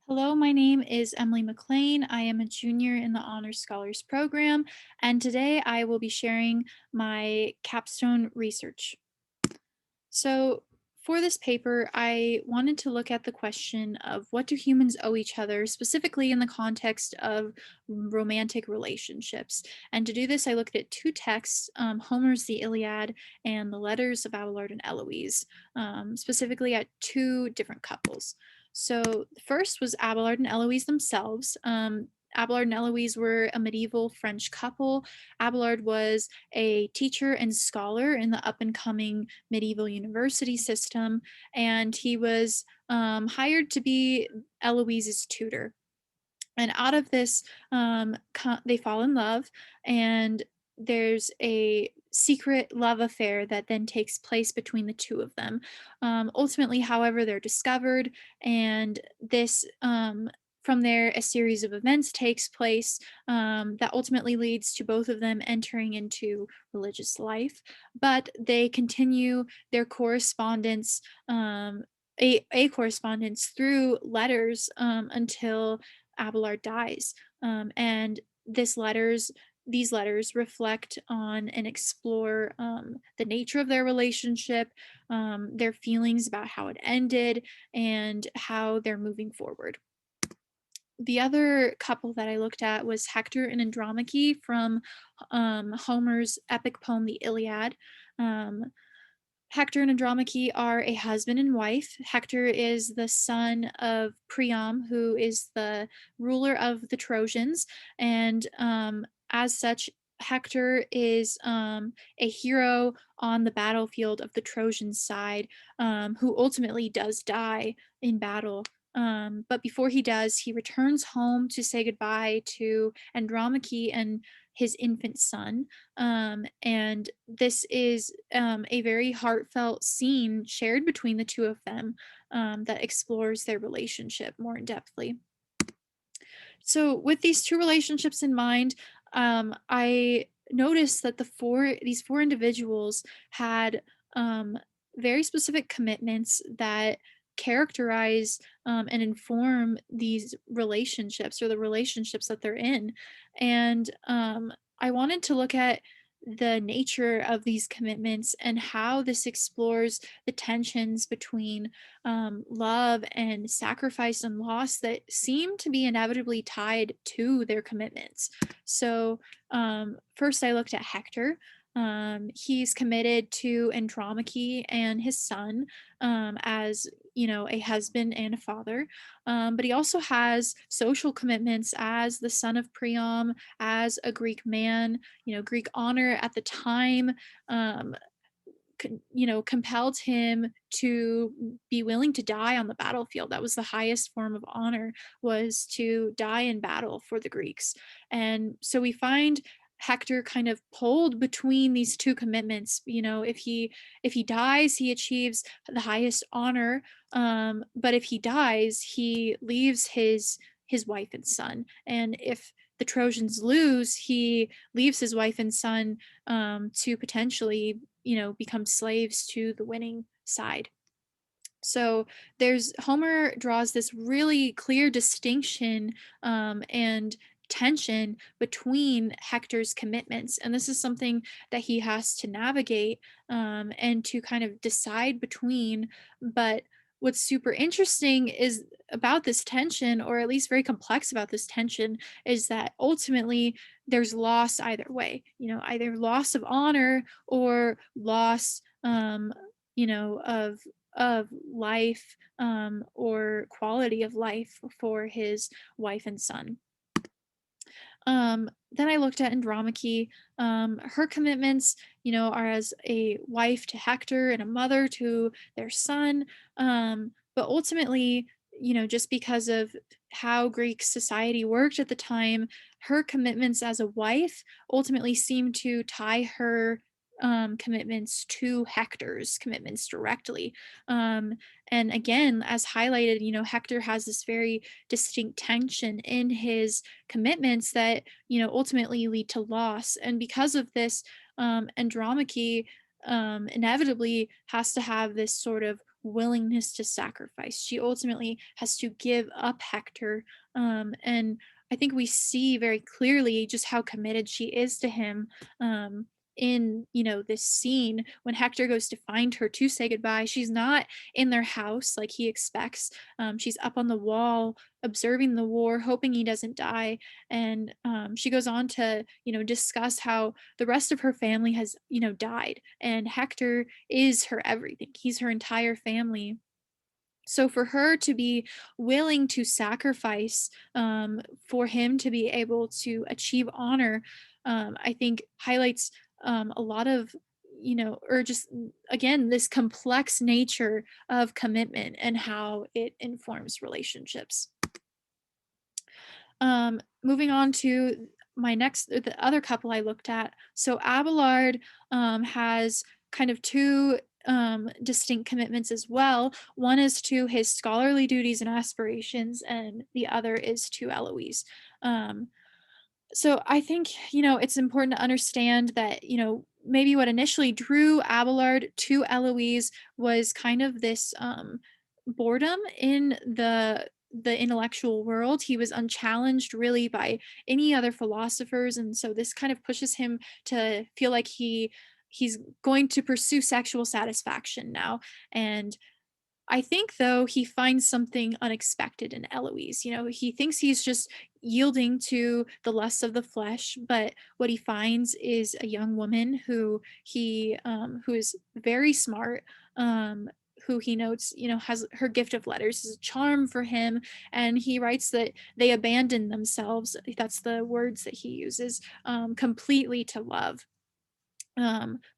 Hello, my name is Emily McLean. I am a junior in the Honors Scholars Program, and today I will be sharing my capstone research. So, for this paper, I wanted to look at the question of what do humans owe each other, specifically in the context of romantic relationships. And to do this, I looked at two texts, Homer's The Iliad and the letters of Abelard and Heloise, specifically at two different couples. So the first was Abelard and Heloise themselves. Abelard and Heloise were a medieval French couple. Abelard was a teacher and scholar in the up and coming medieval university system, and he was hired to be Eloise's tutor. And out of this, they fall in love, and there's a secret love affair that then takes place between the two of them. Ultimately, however, they're discovered, and from there, a series of events takes place that ultimately leads to both of them entering into religious life. But they continue their correspondence, a correspondence through letters until Abelard dies. And this letters these letters reflect on and explore the nature of their relationship, their feelings about how it ended, and how they're moving forward. The other couple that I looked at was Hector and Andromache from Homer's epic poem, The Iliad. Um, Hector and Andromache are a husband and wife. Hector is the son of Priam, who is the ruler of the Trojans, and as such, Hector is a hero on the battlefield of the Trojan side, who ultimately does die in battle. But before he does, he returns home to say goodbye to Andromache and his infant son. And this is a very heartfelt scene shared between the two of them that explores their relationship more in depthly. So, with these two relationships in mind, I noticed that these four individuals had very specific commitments that characterize and inform these relationships or the relationships that they're in. And I wanted to look at the nature of these commitments and how this explores the tensions between love and sacrifice and loss that seem to be inevitably tied to their commitments. So, first, I looked at Hector. He's committed to Andromache and his son as a husband and a father. But he also has social commitments as the son of Priam, as a Greek man. Greek honor at the time um, compelled him to be willing to die on the battlefield. That was the highest form of honor, was to die in battle for the Greeks. And so we find Hector kind of pulled between these two commitments. If he dies, he achieves the highest honor. But if he dies, he leaves his wife and son. And if the Trojans lose, he leaves his wife and son to potentially, become slaves to the winning side. So there's Homer draws this really clear distinction and tension between Hector's commitments, and this is something that he has to navigate and to kind of decide between. But what's super interesting is about this tension, or at least very complex about this tension, is that ultimately there's loss either way. Either loss of honor or loss, of life or quality of life for his wife and son. Then I looked at Andromache. Her commitments, are as a wife to Hector and a mother to their son. But ultimately, just because of how Greek society worked at the time, her commitments as a wife ultimately seemed to tie her commitments to Hector's commitments directly. And again, as highlighted, Hector has this very distinct tension in his commitments that ultimately lead to loss. And because of this, Andromache inevitably has to have this sort of willingness to sacrifice. She ultimately has to give up Hector. And I think we see very clearly just how committed she is to him. In this scene when Hector goes to find her to say goodbye, she's not in their house like he expects. She's up on the wall observing the war, hoping he doesn't die. And she goes on to discuss how the rest of her family has died, and Hector is her everything. He's her entire family. So for her to be willing to sacrifice, for him to be able to achieve honor, I think highlights a lot of or just again this complex nature of commitment and how it informs relationships. Moving on to the other couple I looked at. So Abelard has kind of two distinct commitments as well. One is to his scholarly duties and aspirations, and the other is to Eloise. Um, so I think, it's important to understand that, maybe what initially drew Abelard to Eloise was kind of this boredom in the intellectual world. He was unchallenged really by any other philosophers, and so this kind of pushes him to feel like he's going to pursue sexual satisfaction now. And I think though he finds something unexpected in Eloise. He thinks he's just yielding to the lusts of the flesh, but what he finds is a young woman who is very smart, who he notes, has her gift of letters is a charm for him, and he writes that they abandon themselves. That's the words that he uses, completely to love.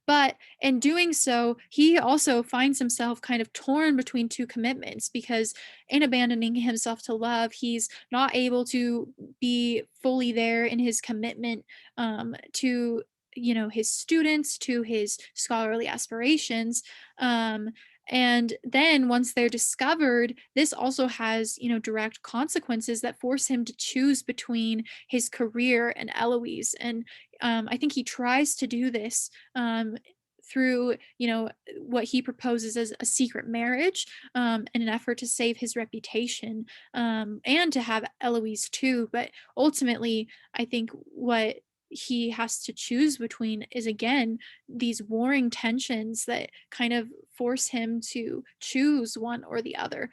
But in doing so, he also finds himself kind of torn between two commitments because in abandoning himself to love, he's not able to be fully there in his commitment to his students, to his scholarly aspirations. Um, and then once they're discovered, this also has direct consequences that force him to choose between his career and Eloise. And I think he tries to do this through what he proposes as a secret marriage, in an effort to save his reputation, and to have Eloise too. But ultimately I think what he has to choose between is again these warring tensions that kind of force him to choose one or the other,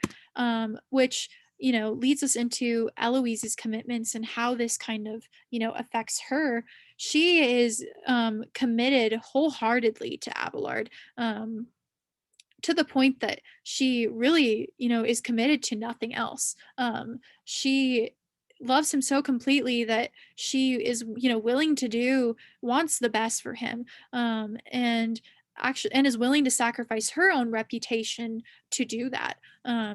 which leads us into Eloise's commitments and how this kind of affects her. She is committed wholeheartedly to Abelard, to the point that she really, is committed to nothing else. She loves him so completely that she is, willing to wants the best for him, and actually, and is willing to sacrifice her own reputation to do that.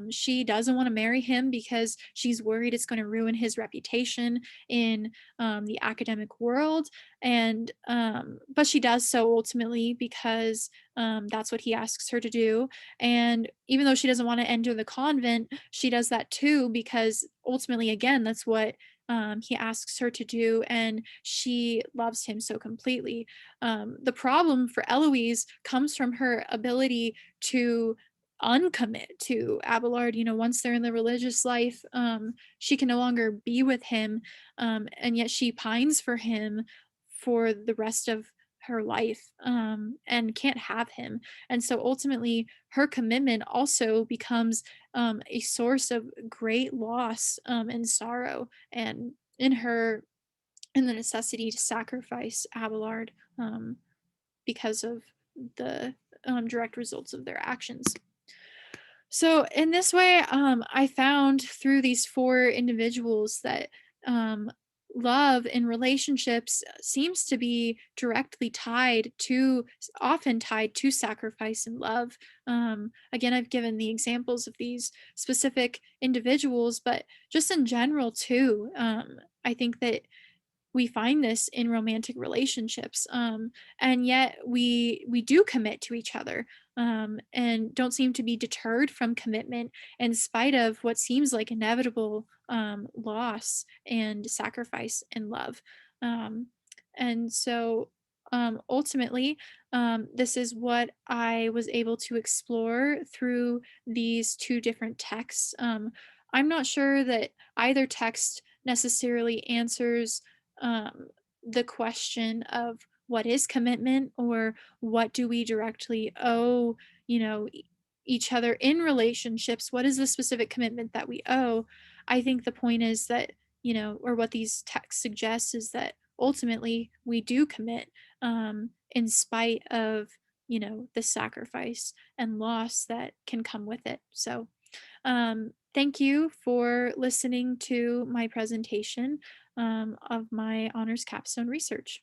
She doesn't want to marry him because she's worried it's going to ruin his reputation in the academic world, and but she does so ultimately because that's what he asks her to do. And even though she doesn't want to enter the convent, she does that too because ultimately, again, that's what he asks her to do, and she loves him so completely. The problem for Eloise comes from her ability to uncommit to Abelard. Once they're in the religious life, she can no longer be with him, and yet she pines for him for the rest of her life, and can't have him. And so ultimately, her commitment also becomes a source of great loss, and sorrow, and in the necessity to sacrifice Abelard, because of the direct results of their actions. So in this way, I found through these four individuals that um, love in relationships seems to be often tied to sacrifice and love. Again, I've given the examples of these specific individuals, but just in general too. I think that we find this in romantic relationships, and yet we do commit to each other, and don't seem to be deterred from commitment in spite of what seems like inevitable loss and sacrifice in love. um, and so ultimately, this is what I was able to explore through these two different texts. I'm not sure that either text necessarily answers um, the question of what is commitment or what do we directly owe, each other in relationships. What is the specific commitment that we owe? I think the point is that, or what these texts suggest is that ultimately we do commit, in spite of, the sacrifice and loss that can come with it. So, thank you for listening to my presentation of my honors capstone research.